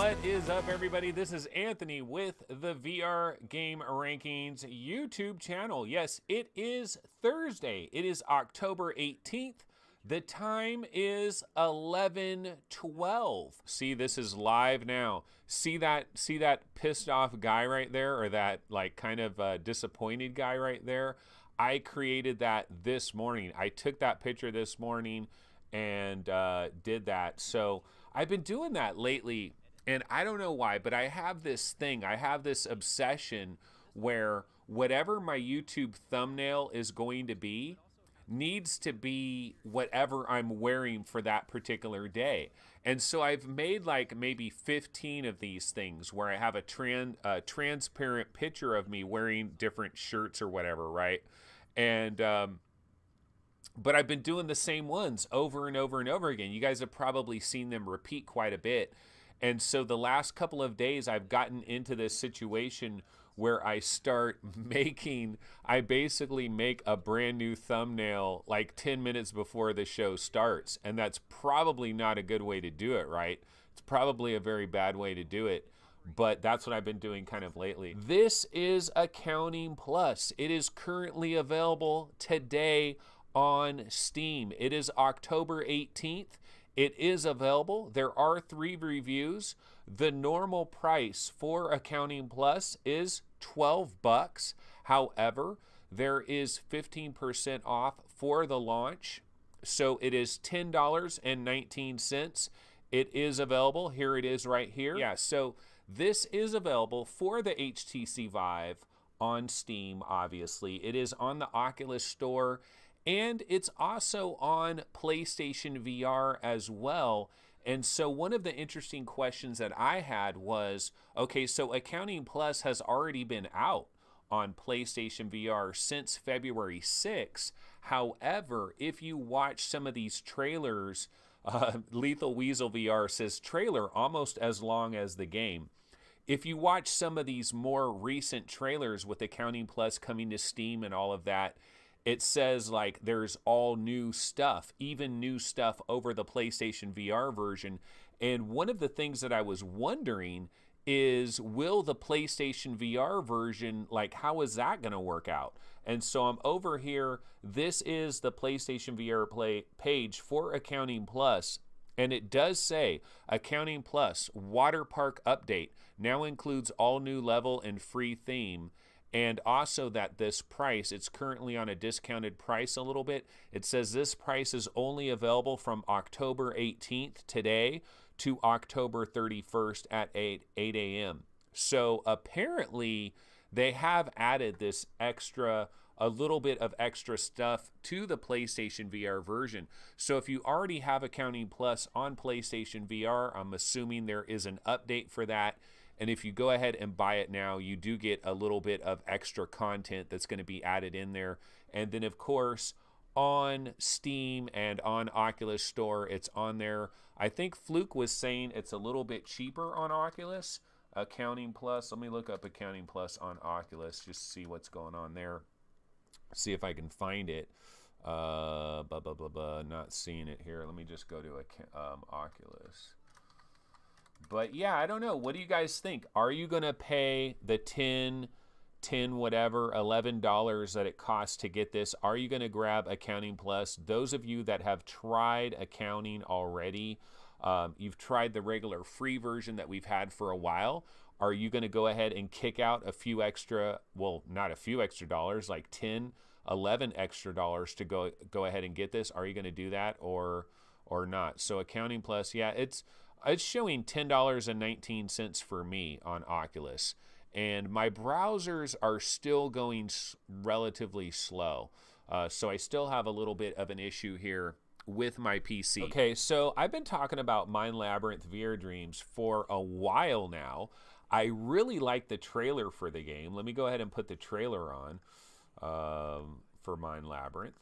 What is up, everybody? This is Anthony with the VR Game Rankings YouTube channel. Yes, it is Thursday. It is October 18th. The time is 11:12. See, this is live now. See that pissed off guy right there, or that like kind of disappointed guy right there? I created that this morning. I took that picture this morning and did that. So I've been doing that lately, and I don't know why, but I have this thing. I have this obsession where whatever my YouTube thumbnail is going to be needs to be whatever I'm wearing for that particular day. And so I've made like maybe 15 of these things where I have a transparent picture of me wearing different shirts or whatever, right? And but I've been doing the same ones over and over and over again. You guys have probably seen them repeat quite a bit. And so the last couple of days I've gotten into this situation where I basically make a brand new thumbnail like 10 minutes before the show starts. And that's probably not a good way to do it, right? It's probably a very bad way to do it, but that's what I've been doing kind of lately. This is Accounting Plus. It is currently available today on Steam. It is October 18th. It is available. There are 3 reviews. The normal price for Accounting Plus is $12. However, there is 15% off for the launch. So it is $10.19. It is available. Here it is right here. Yeah, so this is available for the HTC Vive on Steam, obviously. It is on the Oculus Store, and it's also on PlayStation VR as well. And so one of the interesting questions that I had was, okay, so Accounting Plus has already been out on PlayStation VR since February 6th. However, if you watch some of these trailers, Lethal Weasel VR says trailer almost as long as the game. If you watch some of these more recent trailers with Accounting Plus coming to Steam and all of that, it says like there's all new stuff, even new stuff over the PlayStation VR version. And one of the things that I was wondering is, will the PlayStation VR version, like how is that going to work out? And so I'm over here. This is the PlayStation VR page for Accounting Plus. And it does say Accounting Plus Water Park Update now includes all new level and free theme. And also that this price, it's currently on a discounted price a little bit. It says this price is only available from October 18th today to October 31st at 8 a.m. So apparently they have added this extra, a little bit of extra stuff to the PlayStation VR version. So if you already have Accounting Plus on PlayStation VR, I'm assuming there is an update for that. And if you go ahead and buy it now, you do get a little bit of extra content that's going to be added in there. And then, of course, on Steam and on Oculus Store, it's on there. I think Fluke was saying it's a little bit cheaper on Oculus. Accounting Plus. Let me look up Accounting Plus on Oculus, just see what's going on there. See if I can find it. Not seeing it here. Let me just go to Oculus. But yeah, I don't know. What do you guys think? Are you going to pay the $11 that it costs to get this? Are you going to grab Accounting Plus? Those of you that have tried accounting already, you've tried the regular free version that we've had for a while. Are you going to go ahead and kick out a few extra, well, not a few extra dollars, like 10, 11 extra dollars to go ahead and get this? Are you going to do that or not? So Accounting Plus, yeah, it's showing $10.19 for me on Oculus. And my browsers are still going relatively slow. So I still have a little bit of an issue here with my PC. Okay, so I've been talking about Labyrinth VR Dreams for a while now. I really like the trailer for the game. Let me go ahead and put the trailer on for Labyrinth.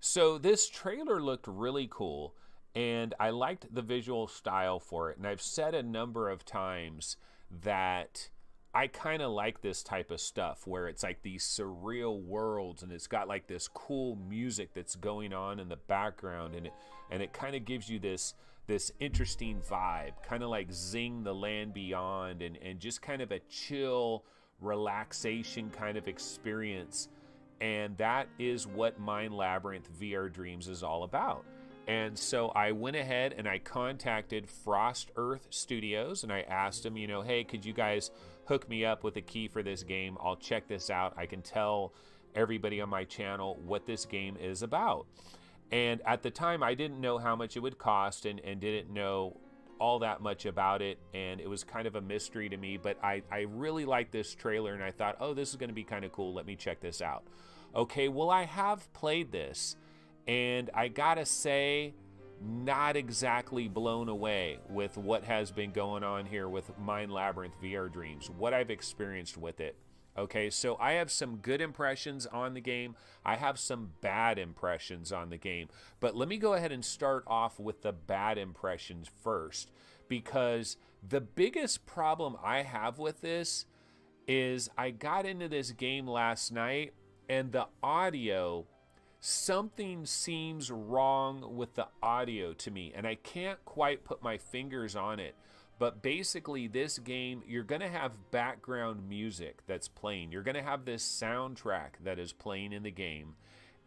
So this trailer looked really cool. And I liked the visual style for it. And I've said a number of times that I kind of like this type of stuff where it's like these surreal worlds and it's got like this cool music that's going on in the background, and it kind of gives you this this interesting vibe, kind of like Zing the Land Beyond, and just kind of a chill relaxation kind of experience. And that is what Mind Labyrinth VR Dreams is all about. And so I went ahead and I contacted Frost Earth Studios, and I asked them, you know, hey, could you guys hook me up with a key for this game? I'll check this out. I can tell everybody on my channel what this game is about. And at the time, I didn't know how much it would cost and didn't know all that much about it. And it was kind of a mystery to me, but I really liked this trailer, and I thought, oh, this is going to be kind of cool. Let me check this out. Okay, well, I have played this, and I gotta say, not exactly blown away with what has been going on here with Mind Labyrinth VR Dreams, what I've experienced with it. Okay, so I have some good impressions on the game. I have some bad impressions on the game. But let me go ahead and start off with the bad impressions first, because the biggest problem I have with this is I got into this game last night, and the audio, something seems wrong with the audio to me, and I can't quite put my fingers on it. But basically, this game, you're going to have background music that's playing. You're going to have this soundtrack that is playing in the game.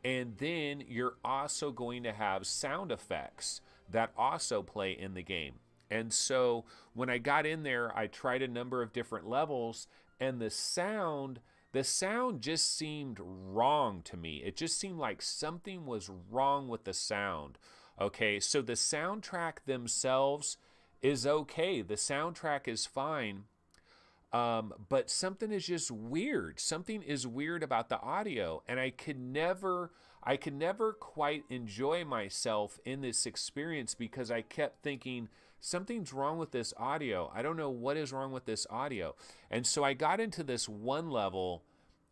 And then you're also going to have sound effects that also play in the game. And so when I got in there, I tried a number of different levels, and the sound just seemed wrong to me. It just seemed like something was wrong with the sound. Okay, so the soundtrack themselves is okay. The soundtrack is fine, but something is just weird. Something is weird about the audio, and I could never quite enjoy myself in this experience because I kept thinking, something's wrong with this audio. I don't know what is wrong with this audio. And so I got into this one level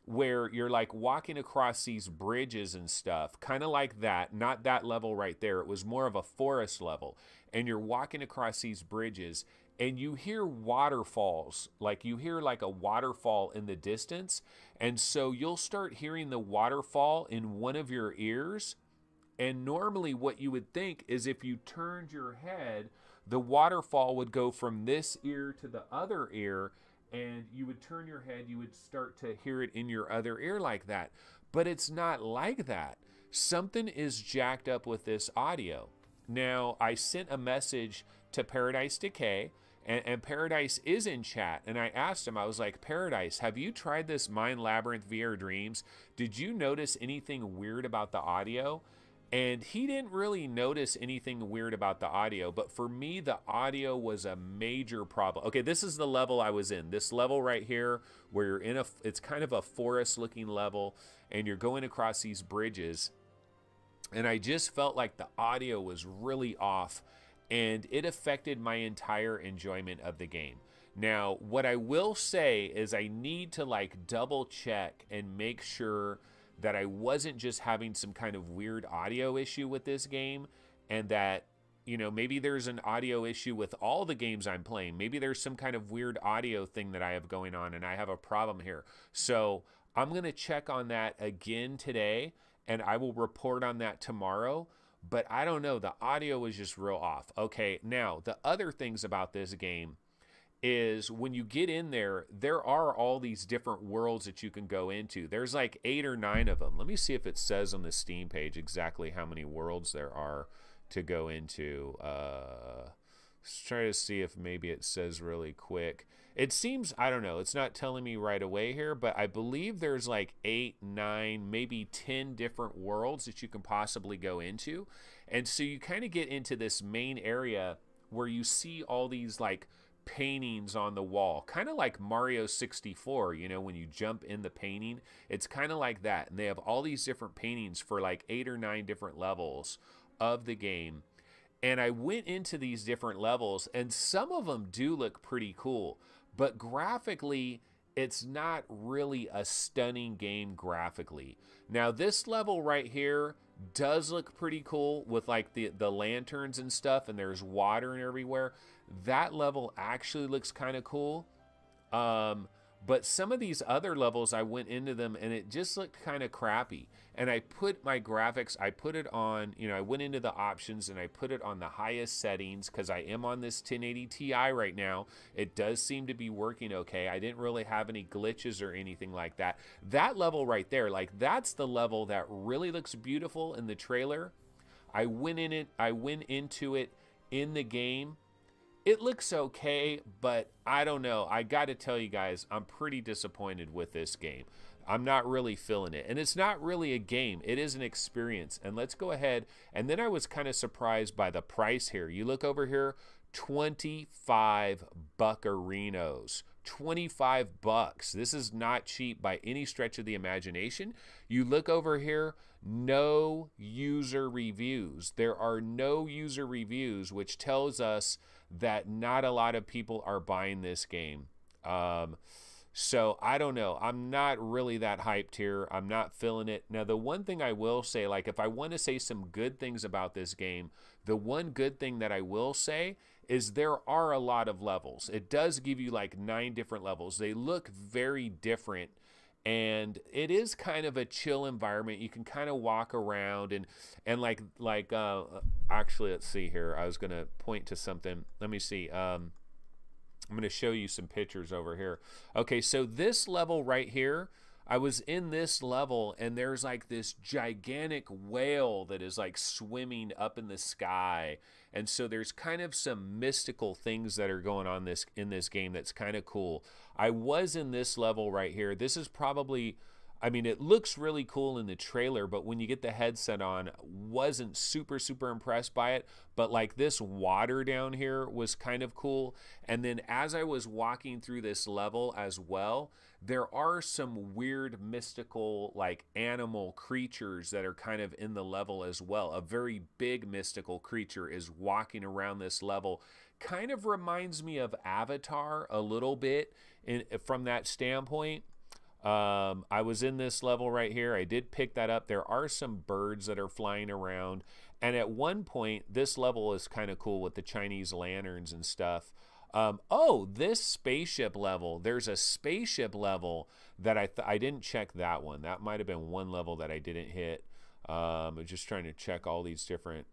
where you're like walking across these bridges and stuff, kind of like that, not that level right there. It was more of a forest level, and you're walking across these bridges, and you hear waterfalls, like you hear like a waterfall in the distance, and so you'll start hearing the waterfall in one of your ears, and normally what you would think is if you turned your head, the waterfall would go from this ear to the other ear, and you would turn your head, you would start to hear it in your other ear like that. But it's not like that. Something is jacked up with this audio. Now, I sent a message to Paradise Decay, and Paradise is in chat, and I asked him, I was like, Paradise, have you tried this Mind Labyrinth VR Dreams? Did you notice anything weird about the audio? And he didn't really notice anything weird about the audio, but for me, the audio was a major problem. Okay, this is the level I was in. This level right here, where you're in it's kind of a forest-looking level, and you're going across these bridges, and I just felt like the audio was really off, and it affected my entire enjoyment of the game. Now, what I will say is I need to like double check and make sure that I wasn't just having some kind of weird audio issue with this game, and that, you know, maybe there's an audio issue with all the games I'm playing. Maybe there's some kind of weird audio thing that I have going on, and I have a problem here. So I'm going to check on that again today, and I will report on that tomorrow. But I don't know, the audio was just real off. Okay, now, the other things about this game is when you get in there, there are all these different worlds that you can go into. There's like 8 or 9 of them. Let me see if it says on the Steam page exactly how many worlds there are to go into. Let's try to see if maybe it says really quick. It seems, I don't know, it's not telling me right away here, but I believe there's like 8, 9, maybe 10 different worlds that you can possibly go into. And so you kind of get into this main area where you see all these like paintings on the wall, kind of like Mario 64, you know, when you jump in the painting, it's kind of like that. And they have all these different paintings for like 8 or 9 different levels of the game. And I went into these different levels, and some of them do look pretty cool, but graphically, it's not really a stunning game graphically. Now, this level right here does look pretty cool with like the lanterns and stuff, and there's water and everywhere. That level actually looks kind of cool. But some of these other levels, I went into them and it just looked kind of crappy. And I put my graphics, I put it on, you know, I went into the options and I put it on the highest settings because I am on this 1080 Ti right now. It does seem to be working okay. I didn't really have any glitches or anything like that. That level right there, like that's the level that really looks beautiful in the trailer. I went into it in the game. It looks okay, but I don't know. I got to tell you guys, I'm pretty disappointed with this game. I'm not really feeling it. And it's not really a game. It is an experience. And let's go ahead. And then I was kind of surprised by the price here. You look over here, 25 buccarinos. 25 bucks. This is not cheap by any stretch of the imagination. You look over here, no user reviews. There are no user reviews, which tells us that not a lot of people are buying this game. So I don't know. I'm not really that hyped here. I'm not feeling it. Now, the one thing I will say, like if I want to say some good things about this game, the one good thing that I will say is there are a lot of levels. It does give you like 9 different levels. They look very different. And it is kind of a chill environment. You can kind of walk around and actually, let's see here. I was going to point to something. Let me see. I'm going to show you some pictures over here. Okay, so this level right here, I was in this level and there's like this gigantic whale that is like swimming up in the sky. And so there's kind of some mystical things that are going on in this game that's kind of cool. I was in this level right here. This is probably, I mean, it looks really cool in the trailer, but when you get the headset on, wasn't super impressed by it. But like this water down here was kind of cool. And then as I was walking through this level as well, there are some weird mystical like animal creatures that are kind of in the level as well. A very big mystical creature is walking around this level. Kind of reminds me of Avatar a little bit from that standpoint. I was in this level right here. I did pick that up. There are some birds that are flying around. And at one point, this level is kind of cool with the Chinese lanterns and stuff. Oh, this spaceship level. There's a spaceship level that I didn't check that one. That might have been one level that I didn't hit. I'm just trying to check all these different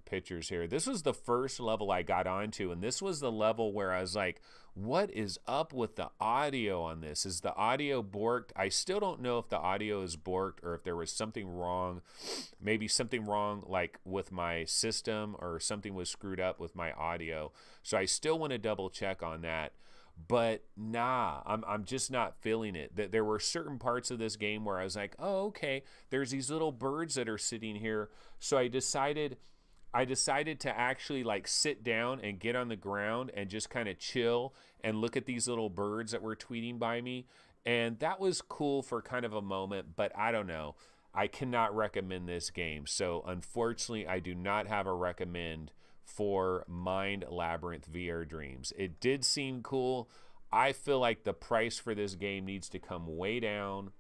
pictures here. This was the first level I got onto, and this was the level where I was like, what is up with the audio on this? Is the audio borked? I still don't know if the audio is borked or if there was something wrong. Maybe something wrong like with my system or something was screwed up with my audio. So I still want to double check on that. But nah, I'm just not feeling it. There were certain parts of this game where I was like, oh, okay, there's these little birds that are sitting here. So I decided to actually like sit down and get on the ground and just kind of chill and look at these little birds that were tweeting by me. And that was cool for kind of a moment, but I don't know. I cannot recommend this game. So unfortunately, I do not have a recommend for Mind Labyrinth VR Dreams. It did seem cool. I feel like the price for this game needs to come way down.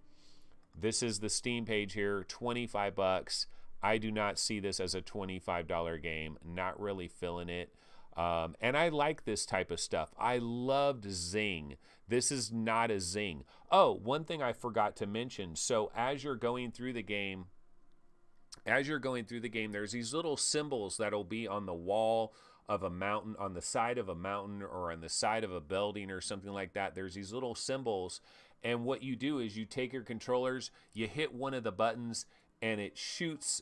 This is the Steam page here, 25 bucks. I do not see this as a $25 game. Not really feeling it. And I like this type of stuff. I loved Zing. This is not a Zing. Oh, one thing I forgot to mention. So as you're going through the game, there's these little symbols that'll be on the wall of a mountain, on the side of a mountain, or on the side of a building or something like that. There's these little symbols. And what you do is you take your controllers, you hit one of the buttons, and it shoots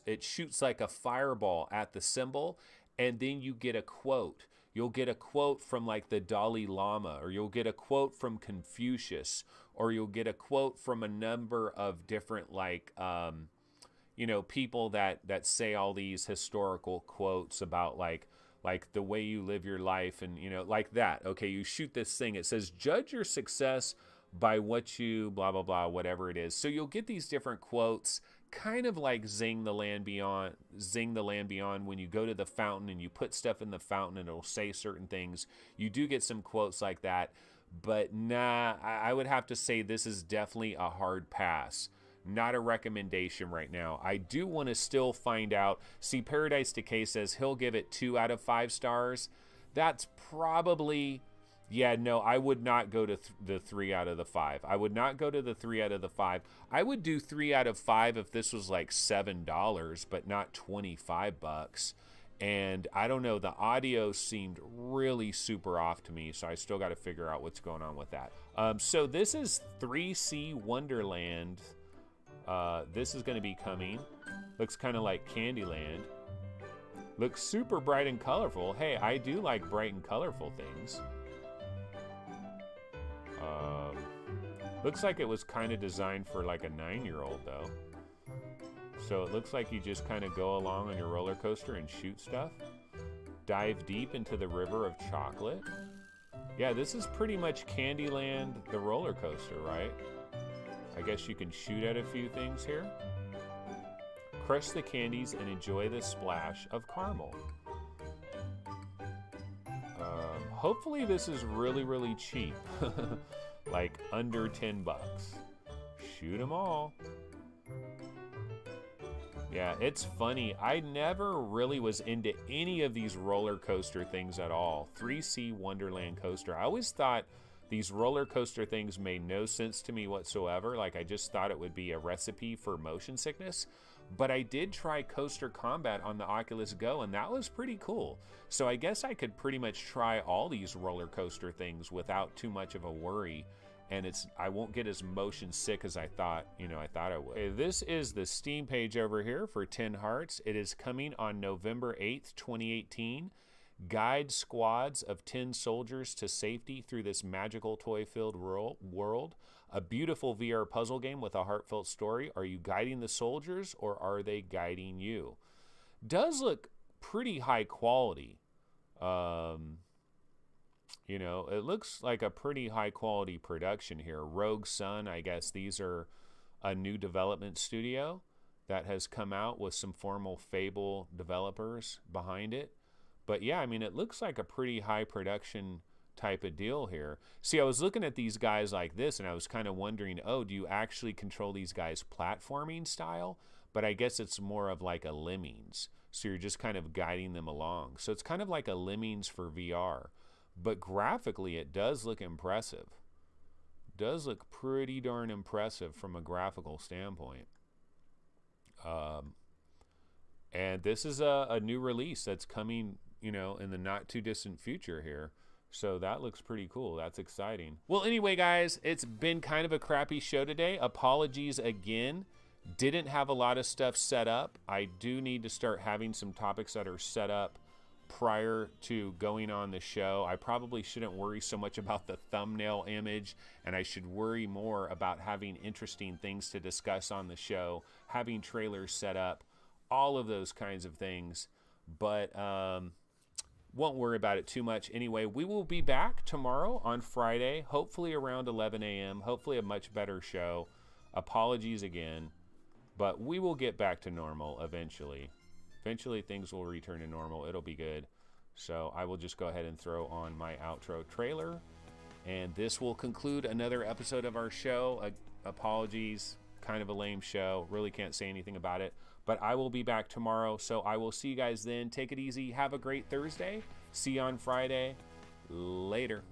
like a fireball at the symbol, and then you get a quote. You'll get a quote from like the Dalai Lama, or you'll get a quote from Confucius, or you'll get a quote from a number of different like people that say all these historical quotes about like the way you live your life, and like that. Okay, you shoot this thing, it says judge your success by what you blah blah blah, whatever it is. So you'll get these different quotes, kind of like Zing the Land Beyond when you go to the fountain and you put stuff in the fountain and it'll say certain things. You do get some quotes like that, but nah, I would have to say this is definitely a hard pass. Not a recommendation right now. I do want to still find out. See, Paradise Decay says he'll give it 2 out of 5 stars. That's probably Yeah, no, I would not go to the 3 out of the 5. I would not go to the 3 out of the 5. I would do 3 out of 5 if this was like $7, but not 25 bucks. And I don't know, the audio seemed really super off to me, so I still got to figure out what's going on with that. So this is 3C Wonderland. This is going to be coming. Looks kind of like Candyland. Looks super bright and colorful. Hey, I do like bright and colorful things. Looks like it was kind of designed for like a 9-year-old though. So it looks like you just kind of go along on your roller coaster and shoot stuff. Dive deep into the river of chocolate. Yeah, this is pretty much Candyland, the roller coaster, right? I guess you can shoot at a few things here. Crush the candies and enjoy the splash of caramel. Hopefully this is really, really cheap. Like under 10 bucks. Shoot them all. Yeah, it's funny. I never really was into any of these roller coaster things at all. 3C Wonderland Coaster. I always thought these roller coaster things made no sense to me whatsoever. Like, I just thought it would be a recipe for motion sickness. But I did try Coaster Combat on the Oculus Go, and that was pretty cool. So I guess I could pretty much try all these roller coaster things without too much of a worry. And I won't get as motion sick as I thought I would. Okay, this is the Steam page over here for 10 Hearts. It is coming on November 8th, 2018. Guide squads of 10 soldiers to safety through this magical toy-filled world. A beautiful VR puzzle game with a heartfelt story. Are you guiding the soldiers or are they guiding you? Does look pretty high quality. You know, it looks like a pretty high quality production here. Rogue Sun, I guess these are a new development studio that has come out with some formal Fable developers behind it. But yeah, I mean, it looks like a pretty high production type of deal here. See, I was looking at these guys like this and I was kind of wondering, oh, do you actually control these guys platforming style? But I guess it's more of like a Lemmings. So you're just kind of guiding them along. So it's kind of like a Lemmings for VR. But graphically, it does look impressive. Does look pretty darn impressive from a graphical standpoint. And this is a new release that's coming, you know, in the not too distant future here. So that looks pretty cool. That's exciting. Well, anyway, guys, it's been kind of a crappy show today. Apologies again. Didn't have a lot of stuff set up. I do need to start having some topics that are set up prior to going on the show. I probably shouldn't worry so much about the thumbnail image, and I should worry more about having interesting things to discuss on the show, having trailers set up, all of those kinds of things. But won't worry about it too much. Anyway, we will be back tomorrow on Friday, hopefully around 11 a.m., hopefully a much better show. Apologies again, but we will get back to normal eventually. Eventually things will return to normal. It'll be good. So I will just go ahead and throw on my outro trailer. And this will conclude another episode of our show. Apologies, kind of a lame show. Really can't say anything about it. But I will be back tomorrow. So I will see you guys then. Take it easy. Have a great Thursday. See you on Friday. Later.